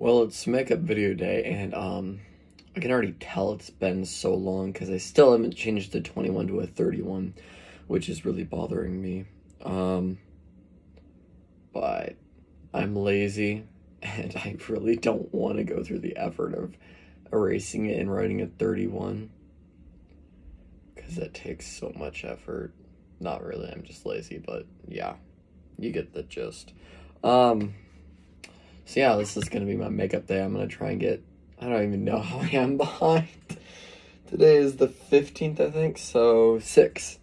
Well, it's makeup video day, and I can already tell it's been so long because I still haven't changed the 21 to a 31, which is really bothering me. But I'm lazy, and I really don't want to go through the effort of erasing it and writing a 31 because it takes so much effort. Not really, I'm just lazy, but yeah, you get the gist. So yeah, this is going to be my makeup day. I'm going to try and get, I don't even know how I am behind. Today is the 15th, I think, so six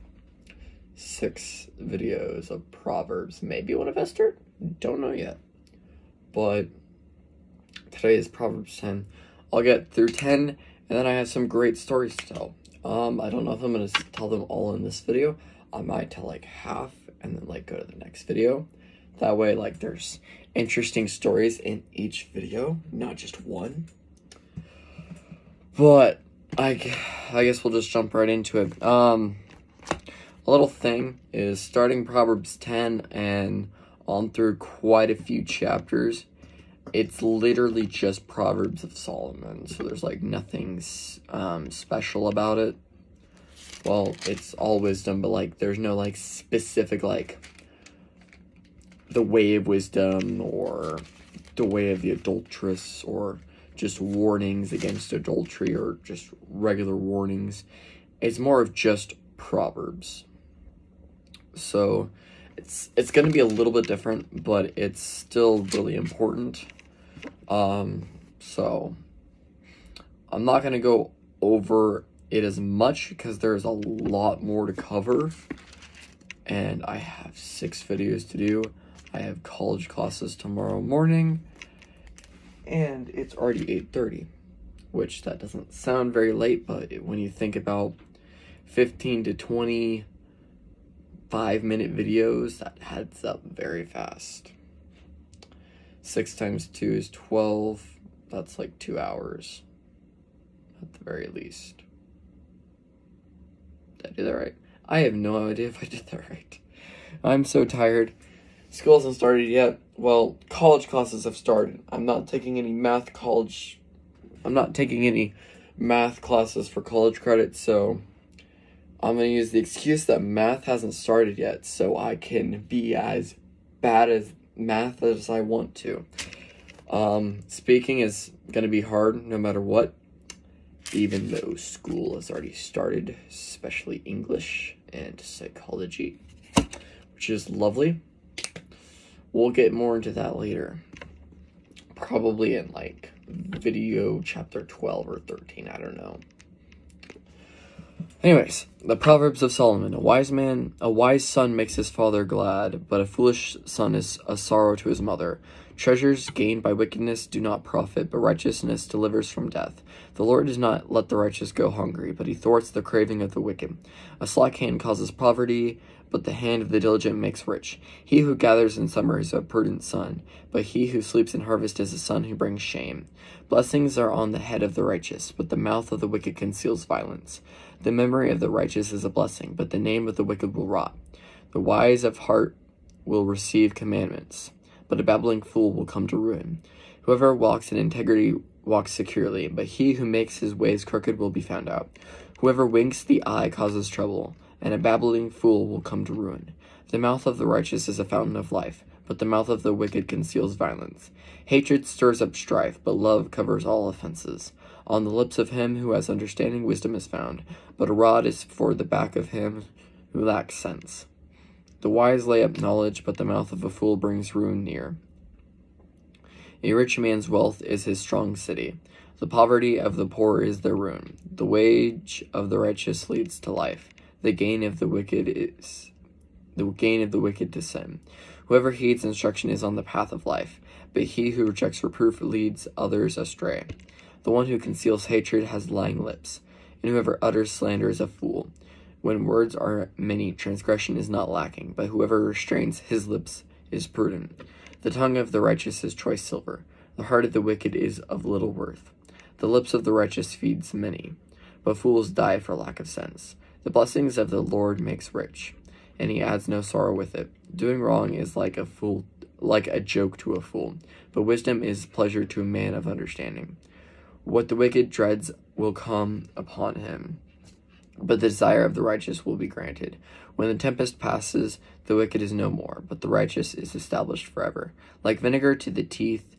videos of Proverbs. Maybe one of Esther? Don't know yet. But today is Proverbs 10. I'll get through 10, and then I have some great stories to tell. I don't know if I'm going to tell them all in this video. I might tell like half, and then like go to the next video. That way, like, there's interesting stories in each video, not just one. But I guess we'll just jump right into it. A little thing is starting Proverbs 10 and on through quite a few chapters. It's literally just Proverbs of Solomon, so there's like nothing special about it. Well, it's all wisdom, but like there's no like specific like the way of wisdom or the way of the adulteress or just warnings against adultery or just regular warnings. It's more of just Proverbs. So it's going to be a little bit different, but it's still really important. So I'm not going to go over it as much because there's a lot more to cover, and I have 6 videos to do. I have college classes tomorrow morning, and it's already 8:30, which that doesn't sound very late, but when you think about 15 to 25-minute videos, that adds up very fast. 6 times 2 is 12. That's like 2 hours at the very least. Did I do that right? I have no idea if I did that right. I'm so tired. School hasn't started yet. Well, college classes have started. I'm not taking any math classes for college credit, so I'm going to use the excuse that math hasn't started yet so I can be as bad as math as I want to. Speaking is going to be hard no matter what, even though school has already started, especially English and psychology, which is lovely. We'll get more into that later. Probably in like video chapter 12 or 13, I don't know. Anyways, the Proverbs of Solomon. A wise son makes his father glad, but a foolish son is a sorrow to his mother. Treasures gained by wickedness do not profit, but righteousness delivers from death. The Lord does not let the righteous go hungry, but he thwarts the craving of the wicked. A slack hand causes poverty, but the hand of the diligent makes rich. He who gathers in summer is a prudent son, but he who sleeps in harvest is a son who brings shame. Blessings are on the head of the righteous, but the mouth of the wicked conceals violence. The memory of the righteous is a blessing, but the name of the wicked will rot. The wise of heart will receive commandments, but a babbling fool will come to ruin. Whoever walks in integrity walks securely, but he who makes his ways crooked will be found out. Whoever winks the eye causes trouble, and a babbling fool will come to ruin. The mouth of the righteous is a fountain of life, but the mouth of the wicked conceals violence. Hatred stirs up strife, but love covers all offenses. On the lips of him who has understanding wisdom is found, but a rod is for the back of him who lacks sense. The wise lay up knowledge, but the mouth of a fool brings ruin near. A rich man's wealth is his strong city. The poverty of the poor is their ruin. The wage of the righteous leads to life. The gain of the wicked to sin. Whoever heeds instruction is on the path of life, but he who rejects reproof leads others astray. The one who conceals hatred has lying lips, and whoever utters slander is a fool. When words are many, transgression is not lacking, but whoever restrains his lips is prudent. The tongue of the righteous is choice silver. The heart of the wicked is of little worth. The lips of the righteous feeds many, but fools die for lack of sense. The blessings of the Lord makes rich, and he adds no sorrow with it. Doing wrong is like a fool like a joke to a fool, but wisdom is pleasure to a man of understanding. What the wicked dreads will come upon him, but the desire of the righteous will be granted. When the tempest passes, the wicked is no more, but the righteous is established forever. Like vinegar to the teeth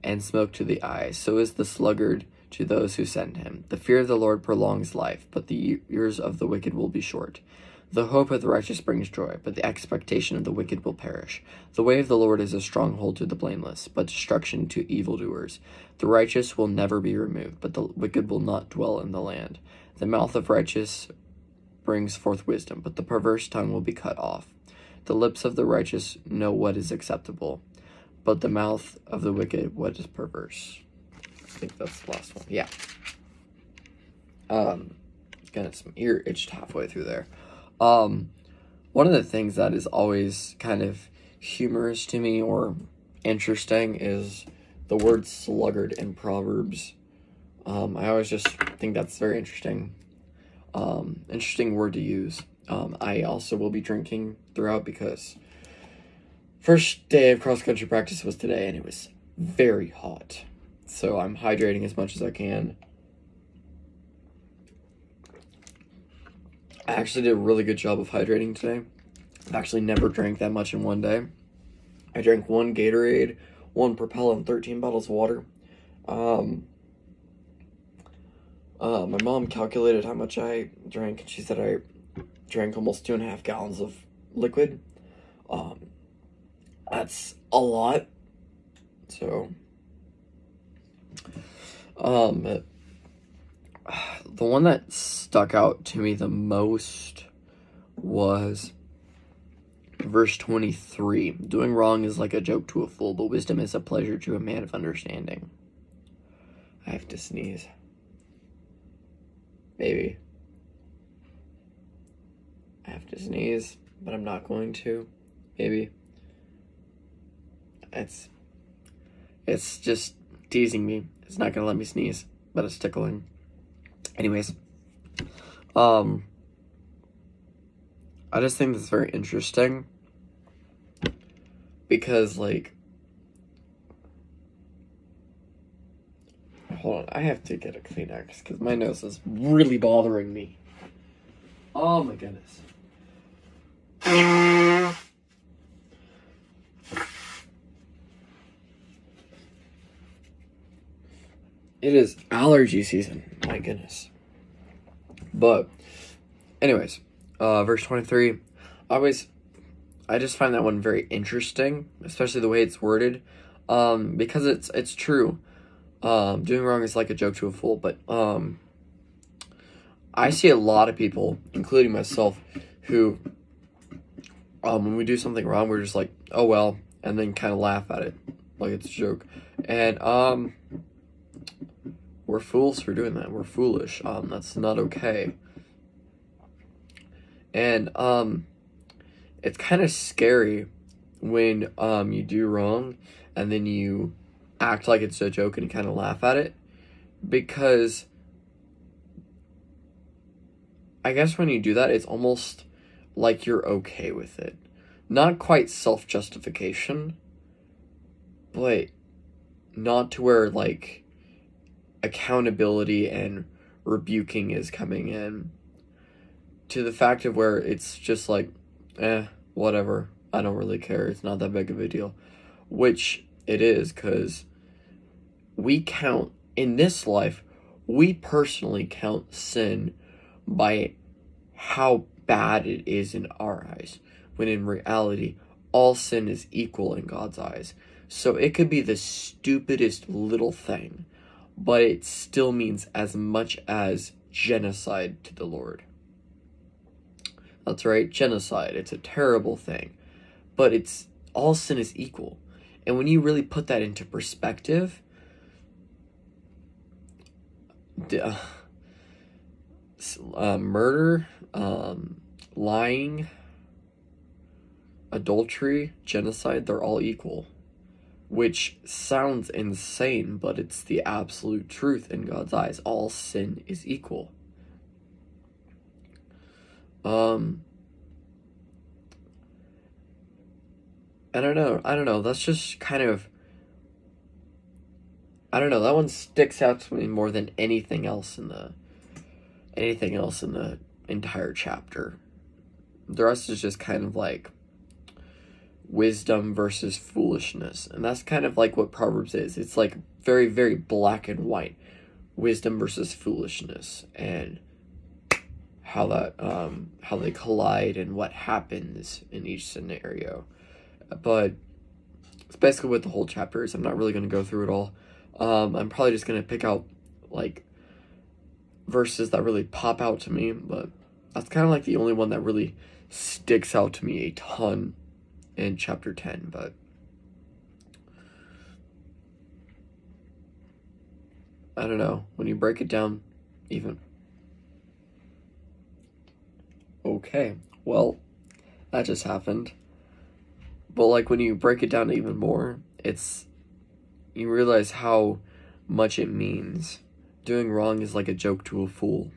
and smoke to the eyes, so is the sluggard to those who send him. The fear of the Lord prolongs life, but the years of the wicked will be short. The hope of the righteous brings joy, but the expectation of the wicked will perish. The way of the Lord is a stronghold to the blameless, but destruction to evildoers. The righteous will never be removed, but the wicked will not dwell in the land. The mouth of righteous brings forth wisdom, but the perverse tongue will be cut off. The lips of the righteous know what is acceptable, but the mouth of the wicked what is perverse. I think that's the last one. Yeah. Got some ear itched halfway through there. One of the things that is always kind of humorous to me or interesting is the word sluggard in Proverbs. I always just think that's very interesting. Interesting word to use. I also will be drinking throughout because first day of cross-country practice was today and it was very hot. So I'm hydrating as much as I can. I actually did a really good job of hydrating today. I've actually never drank that much in one day. I drank 1 Gatorade, 1 Propel, and 13 bottles of water. My mom calculated how much I drank, and she said I drank almost 2.5 gallons of liquid. That's a lot. So, the one that stuck out to me the most was verse 23. Doing wrong is like a joke to a fool, but wisdom is a pleasure to a man of understanding. I have to sneeze. Maybe. I have to sneeze, but I'm not going to. Maybe. It's just teasing me. It's not gonna let me sneeze, but it's tickling. Anyways, I just think that's very interesting because, like, hold on, I have to get a Kleenex because my nose is really bothering me. Oh my goodness. It is allergy season. My goodness. But, anyways, verse 23. I just find that one very interesting, especially the way it's worded, because it's true. Doing wrong is like a joke to a fool, but I see a lot of people, including myself, who, when we do something wrong, we're just like, oh well, and then kind of laugh at it like it's a joke, and we're fools for doing that. We're foolish. That's not okay. And it's kind of scary when you do wrong and then you act like it's a joke and kind of laugh at it, because I guess when you do that, it's almost like you're okay with it. Not quite self-justification, but not to where, like, accountability and rebuking is coming in, to the fact of where it's just like, whatever, I don't really care, it's not that big of a deal, which it is, because we count, in this life, we personally count sin by how bad it is in our eyes, when in reality, all sin is equal in God's eyes. So it could be the stupidest little thing, but it still means as much as genocide to the Lord. That's right, genocide. It's a terrible thing, but it's all sin is equal. And when you really put that into perspective, murder, lying, adultery, genocide, they're all equal. Which sounds insane, but it's the absolute truth in God's eyes. All sin is equal. I don't know, that's just kind of, I don't know, that one sticks out to me more than anything else in the entire chapter. The rest is just kind of like wisdom versus foolishness. And that's kind of like what Proverbs is. It's like very, very black and white. Wisdom versus foolishness, and how how they collide and what happens in each scenario. But it's basically what the whole chapter is. I'm not really going to go through it all. I'm probably just going to pick out like verses that really pop out to me, but that's kind of like the only one that really sticks out to me a ton in chapter 10. But I don't know, when you break it down even. Okay, well, that just happened. But like when you break it down even more, you realize how much it means. Doing wrong is like a joke to a fool,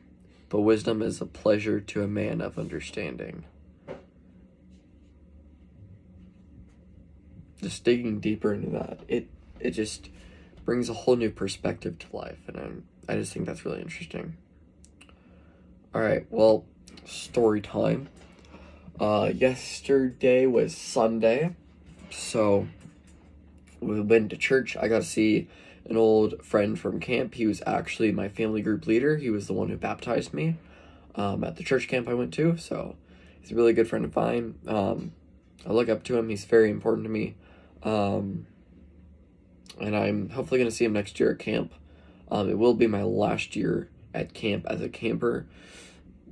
but wisdom is a pleasure to a man of understanding. Just digging deeper into that, it just brings a whole new perspective to life, and I just think that's really interesting. Alright, well, story time. Yesterday was Sunday, so we went to church. I got to see an old friend from camp. He was actually my family group leader. He was the one who baptized me at the church camp I went to, so he's a really good friend of mine. I look up to him. He's very important to me, and I'm hopefully going to see him next year at camp. It will be my last year at camp as a camper.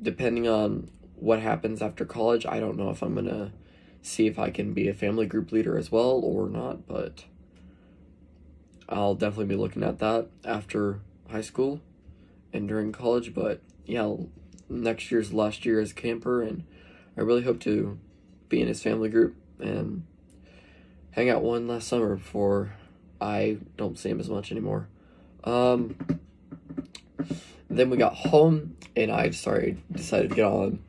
Depending on what happens after college, I don't know if I'm going to see if I can be a family group leader as well or not, but I'll definitely be looking at that after high school and during college. But yeah, next year's the last year as a camper, and I really hope to be in his family group and hang out one last summer before I don't see him as much anymore. Then we got home, and I decided to get on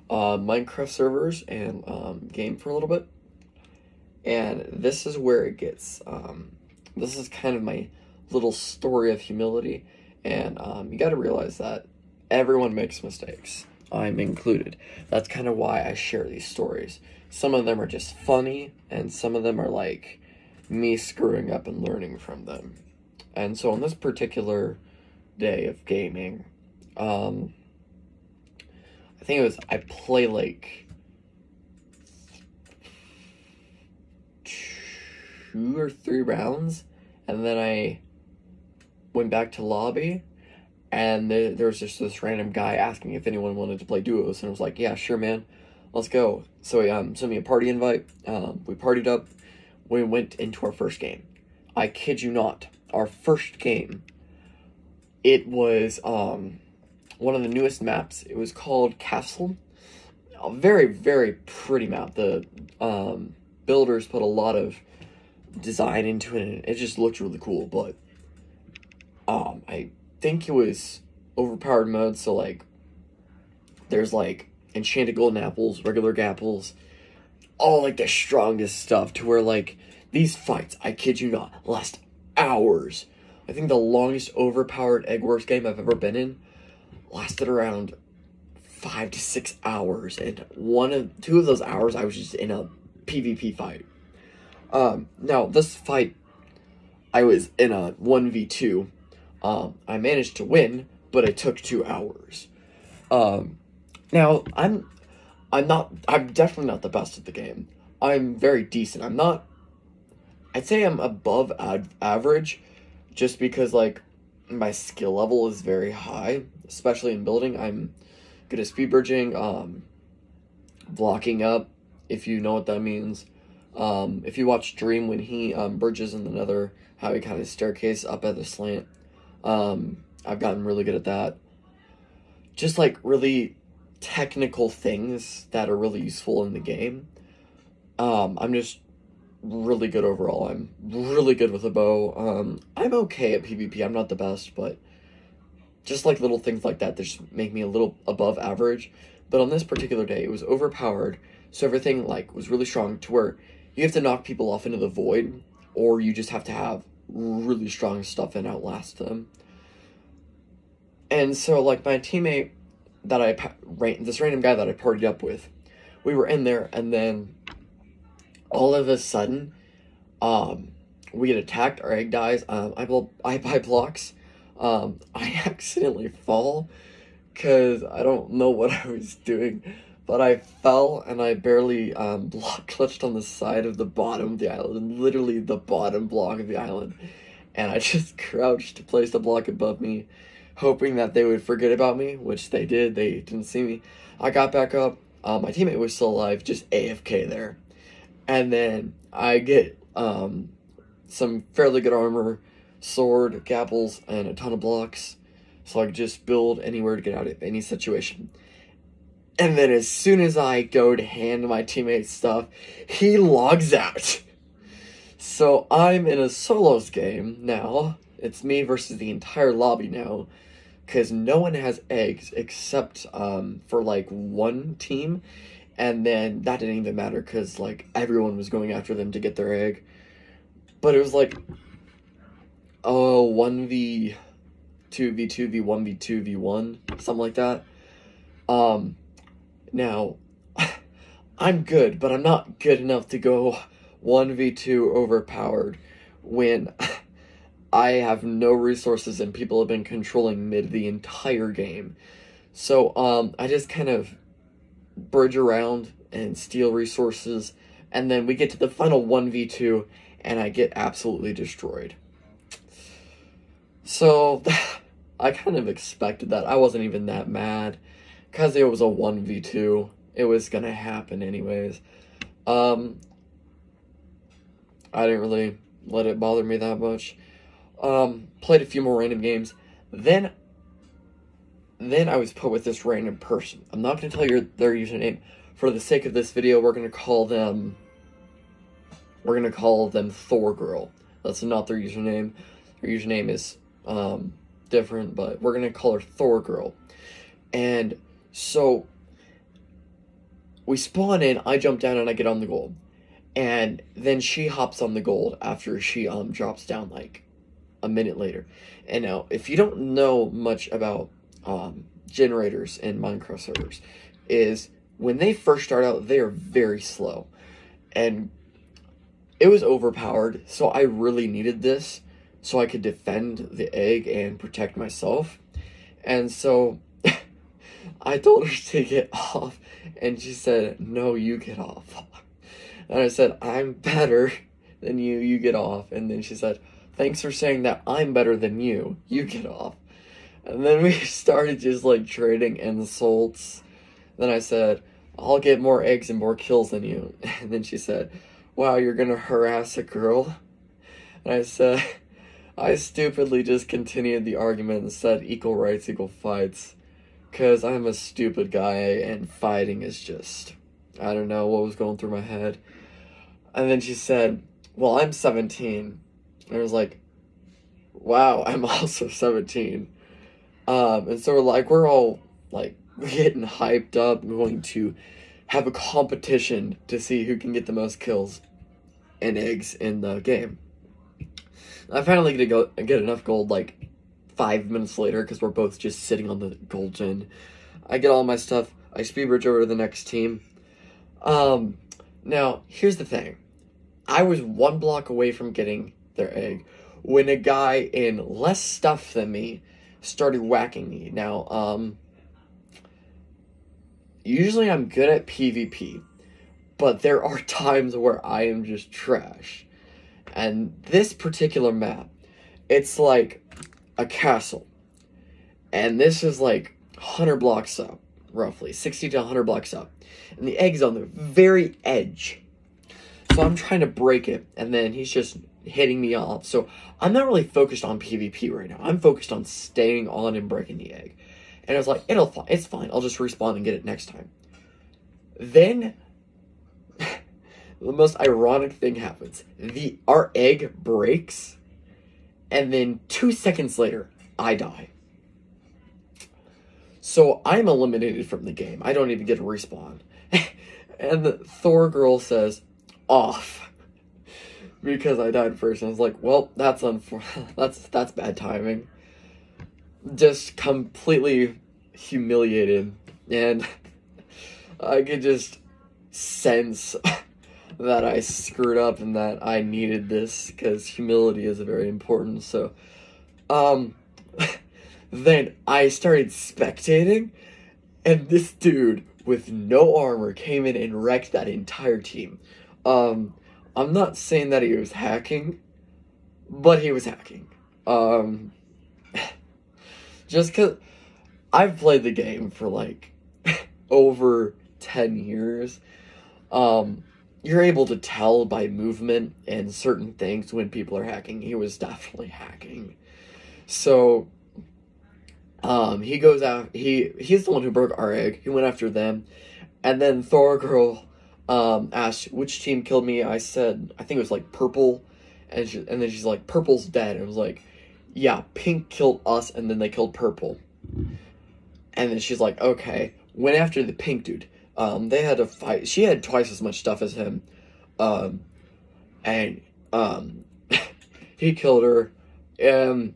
Minecraft servers and game for a little bit. And this is where it gets, this is kind of my little story of humility. And you got to realize that everyone makes mistakes. I'm included. That's kind of why I share these stories. Some of them are just funny, and some of them are like me screwing up and learning from them. And so on this particular day of gaming, I think it was, I play like 2 or 3 rounds, and then I went back to lobby, and there was just this random guy asking if anyone wanted to play duos, and I was like, yeah, sure, man, let's go. So he sent me a party invite. We partied up. We went into our first game. I kid you not, our first game, it was one of the newest maps. It was called Castle. A very, very pretty map. The builders put a lot of design into it, and it just looked really cool. But I think it was overpowered mode, so like there's like enchanted golden apples, regular gapples, all like the strongest stuff, to where like these fights, I kid you not, last hours. I think the longest overpowered Egg Wars game I've ever been in lasted around 5 to 6 hours, and 2 of those hours I was just in a PvP fight. Now this fight, I was in a 1v2. I managed to win, but it took 2 hours. Now I'm definitely not the best at the game. I'm very decent. I'd say I'm above average, just because like my skill level is very high, especially in building. I'm good at speed bridging, blocking up, if you know what that means. If you watch Dream when he bridges in the Nether, how he kind of staircase up at the slant, I've gotten really good at that. Just like really technical things that are really useful in the game. I'm just really good overall. I'm really good with a bow. I'm okay at PvP. I'm not the best, but just like little things like that just make me a little above average. But on this particular day, it was overpowered, so everything like was really strong, to where you have to knock people off into the void, or you just have to have really strong stuff and outlast them. And so, like, my teammate that this random guy that I partied up with, we were in there, and then all of a sudden, we get attacked, our egg dies, I buy blocks, I accidentally fall, because I don't know what I was doing, but I fell, and I barely, block clutched on the side of the bottom of the island, literally the bottom block of the island, and I just crouched to place the block above me, hoping that they would forget about me, which they did. They didn't see me. I got back up. My teammate was still alive, just AFK there. And then I get some fairly good armor, sword, gapples, and a ton of blocks. So I could just build anywhere to get out of any situation. And then as soon as I go to hand my teammate stuff, he logs out. So I'm in a solos game now. It's me versus the entire lobby now. Because no one has eggs except for, like, one team. And then that didn't even matter because, like, everyone was going after them to get their egg. But it was like, 1v2, v2, v1, v2, v1, something like that. Now, I'm good, but I'm not good enough to go 1v2 overpowered when I have no resources and people have been controlling mid the entire game. So, I just kind of bridge around and steal resources, and then we get to the final 1v2, and I get absolutely destroyed. So, I kind of expected that. I wasn't even that mad, because it was a 1v2. It was gonna happen anyways. I didn't really let it bother me that much. Played a few more random games. Then I was put with this random person. I'm not going to tell you their username. For the sake of this video, we're going to call them Thor Girl. That's not their username. Their username is, different, but we're going to call her Thor Girl. And so, we spawn in, I jump down, and I get on the gold. And then she hops on the gold after she, drops down, like, a minute later. And now, if you don't know much about generators in Minecraft servers, is when they first start out, they are very slow. And it was overpowered, so I really needed this so I could defend the egg and protect myself. And so I told her to get off, and she said, "No, you get off." And I said, "I'm better than you, you get off." And then she said, "Thanks for saying that I'm better than you, you get off." And then we started just, like, trading insults. Then I said, "I'll get more eggs and more kills than you." And then she said, "Wow, you're gonna harass a girl?" And I said, I stupidly just continued the argument and said equal rights, equal fights. Because I'm a stupid guy and fighting is just, I don't know what was going through my head. And then she said, "Well, I'm 17. And I was like, "Wow, I'm also 17. And so we're all, like, getting hyped up, going to have a competition to see who can get the most kills and eggs in the game. I finally get enough gold, like, 5 minutes later, because we're both just sitting on the gold gen. I get all my stuff, I speed bridge over to the next team. Now, here's the thing. I was 1 block away from getting their egg when a guy in less stuff than me started whacking me. Now, usually I'm good at PvP, but there are times where I am just trash. And this particular map, it's like a castle. And this is like 100 blocks up, roughly, 60 to 100 blocks up. And the egg's on the very edge. So I'm trying to break it, and then he's just hitting me off. So I'm not really focused on PvP right now. I'm focused on staying on and breaking the egg. And I was like, it's fine. I'll just respawn and get it next time. Then, the most ironic thing happens. Our egg breaks, and then 2 seconds later, I die. So I'm eliminated from the game. I don't even get a respawn. And the Thor girl says, "Off." because I died first. And I was like, well, that's that's bad timing. Just completely humiliated, and I could just sense that I screwed up and that I needed this, because humility is very important. So, then I started spectating, and this dude with no armor came in and wrecked that entire team. I'm not saying that he was hacking, but he was hacking. Just because I've played the game for like over 10 years, you're able to tell by movement and certain things when people are hacking. He was definitely hacking. So, he goes out, he's the one who broke our egg. He went after them. And then Thor Girl, asked which team killed me. I said, I think it was like purple. And then she's like, purple's dead. And I was like, yeah, pink killed us, and then they killed purple. And then she's like, okay. Went after the pink dude. They had to fight. She had twice as much stuff as him. And he killed her. It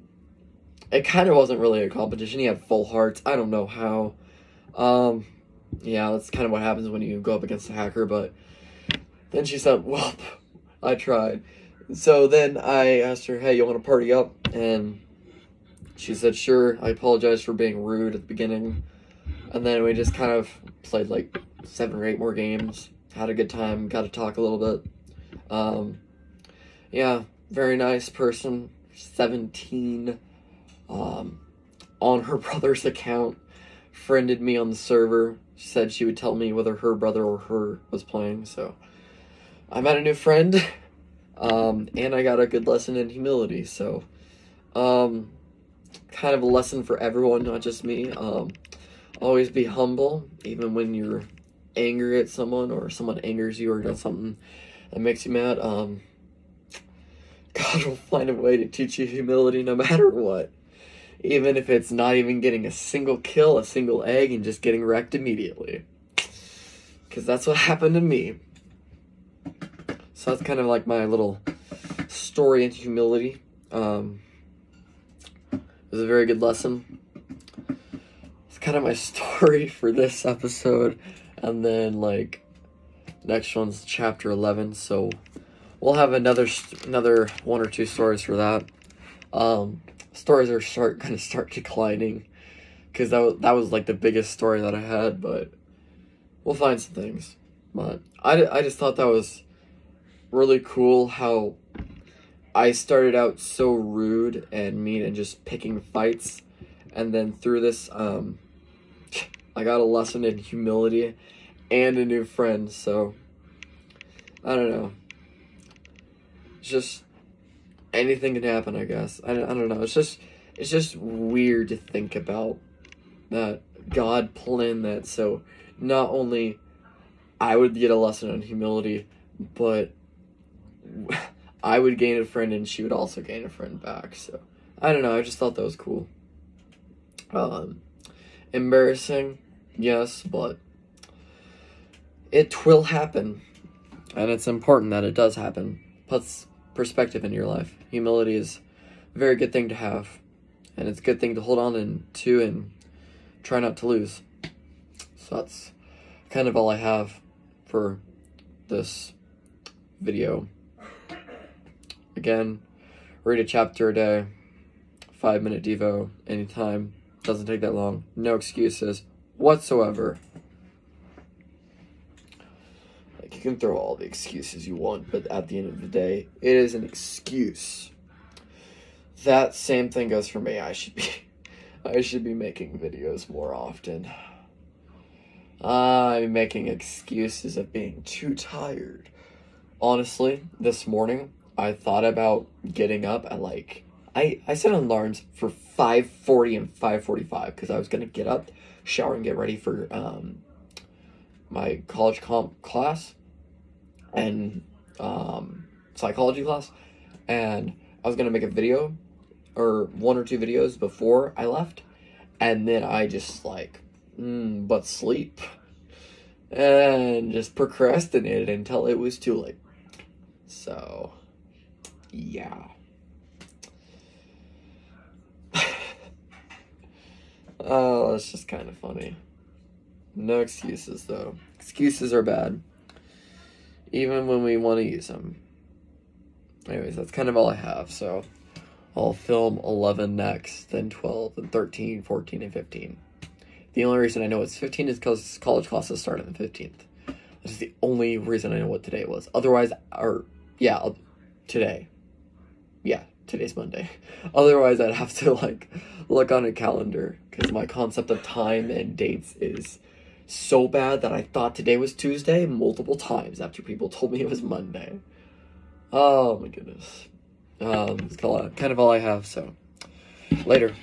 kind of wasn't really a competition. He had full hearts. I don't know how. Yeah, that's kind of what happens when you go up against a hacker, but then she said, well, I tried. So then I asked her, hey, you want to party up? And she said, sure. I apologized for being rude at the beginning. And then we just kind of played like 7 or 8 more games. Had a good time. Got to talk a little bit. Yeah, very nice person. 17. On her brother's account. Friended me on the server. She said she would tell me whether her brother or her was playing. So I met a new friend. And I got a good lesson in humility. So, kind of a lesson for everyone, not just me. Always be humble, even when you're angry at someone, or someone angers you, or does something that makes you mad. God will find a way to teach you humility no matter what. Even if it's not even getting a single kill, a single egg, and just getting wrecked immediately. Because that's what happened to me. So that's kind of like my little story into humility. It was a very good lesson. It's kind of my story for this episode. And then, like, next one's chapter 11. So we'll have another 1 or 2 stories for that. Stories are going to start declining, because that was like the biggest story that I had. But we'll find some things. But I just thought that was really cool how I started out so rude and mean and just picking fights, and then through this I got a lesson in humility and a new friend. So I don't know, it's just anything can happen, I guess. I don't know, it's just weird to think about that God planned that, so not only I would get a lesson on humility, but I would gain a friend and she would also gain a friend back. So I don't know, I just thought that was cool. Embarrassing, yes, but it will happen, and it's important that it does happen. Puts perspective in your life. Humility is a very good thing to have, and it's a good thing to hold on to and try not to lose. So that's kind of all I have for this video. Again, read a chapter a day, 5-minute devo anytime. Doesn't take that long. No excuses whatsoever. Like, you can throw all the excuses you want, but at the end of the day, it is an excuse. That same thing goes for me. I should be making videos more often. I'm making excuses of being too tired. Honestly, this morning, I thought about getting up at like, I set alarms for 5:40 and 5:45 because I was going to get up, shower, and get ready for my college comp class and psychology class. And I was going to make a video, or 1 or 2 videos before I left. And then I just like, but sleep. And just procrastinated until it was too late. So, yeah. Oh, that's just kind of funny. No excuses, though. Excuses are bad. Even when we want to use them. Anyways, that's kind of all I have, so I'll film 11 next, then 12, then 13, 14, and 15. The only reason I know it's 15 is because college classes start on the 15th. That's the only reason I know what today was. Otherwise, today. Yeah, today's Monday. Otherwise, I'd have to, like, look on a calendar, because my concept of time and dates is so bad that I thought today was Tuesday multiple times after people told me it was Monday. Oh, my goodness. It's kind of all I have, so later.